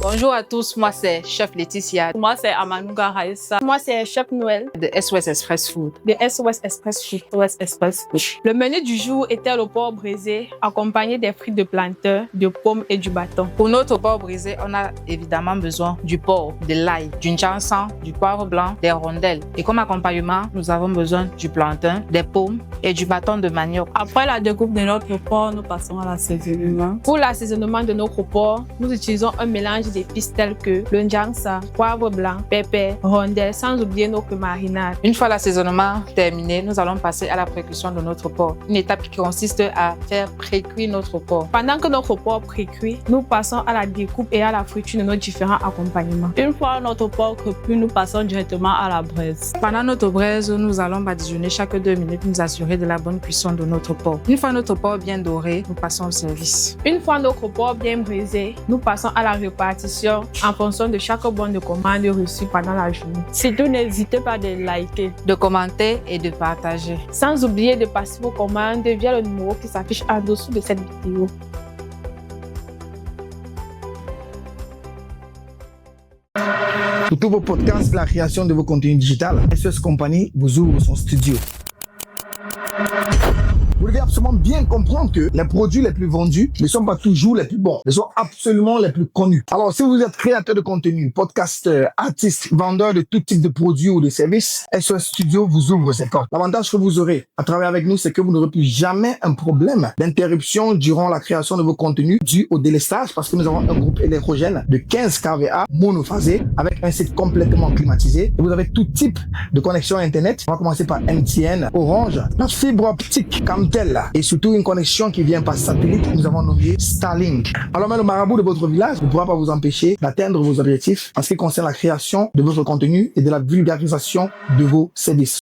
Bonjour à tous, moi c'est Chef Laetitia Moi, c'est Amanouga Raissa. Moi, c'est Chef Noël de SOS Express Food. de SOS Express Food. SOS Express Food. Le menu du jour était le porc brisé, accompagné des frites de plantain, de pommes et du bâton. Pour notre porc brisé, on a évidemment besoin du porc, de l'ail, du nchansan, du poivre blanc, des rondelles. Et comme accompagnement, nous avons besoin du plantain, des pommes et du bâton de manioc. Après la découpe de notre porc, nous passons à l'assaisonnement. Pour l'assaisonnement de notre porc, nous utilisons un mélange d'épices tels que le njangsa, poivre blanc, pépé, rondelles, sans oublier notre marinade. Une fois l'assaisonnement terminé, nous allons passer à la pré-cuisson de notre porc. Une étape qui consiste à faire pré-cuire notre porc. Pendant que notre porc pré-cuit, nous passons à la découpe et à la friture de nos différents accompagnements. Une fois notre porc cuit, nous passons directement à la braise. Pendant notre braise, nous allons badigeonner chaque 2 minutes, nous assurer de la bonne cuisson de notre porc. Une fois notre porc bien doré, nous passons au service. Une fois notre porc bien brisé, nous passons à la répartition en fonction de chaque bon de commande reçue pendant la journée. Surtout, n'hésitez pas de liker, De commenter et de partager. Sans oublier de passer vos commandes via le numéro qui s'affiche en dessous de cette vidéo. Pour tous vos podcasts, la création de vos contenus digitaux, SOS Compagnie vous ouvre son studio. Vous devez absolument bien comprendre que les produits les plus vendus ne sont pas toujours les plus bons, mais sont absolument les plus connus. Alors, si vous êtes créateur de contenu, podcasteur, artiste, vendeur de tout type de produits ou de services, SOS Studio vous ouvre ses portes. L'avantage que vous aurez à travailler avec nous, c'est que vous n'aurez plus jamais un problème d'interruption durant la création de vos contenus dû au délestage, parce que nous avons un groupe électrogène de 15 kVA monophasé avec un site complètement climatisé. Et vous avez tout type de connexion Internet. On va commencer par MTN, Orange, la fibre optique, Camtel et surtout une connexion qui vient par satellite. Nous avons nommé Starlink. Alors même le marabout de votre village ne pourra pas vous empêcher d'atteindre vos objectifs en ce qui concerne la création de votre contenu et de la vulgarisation de vos services.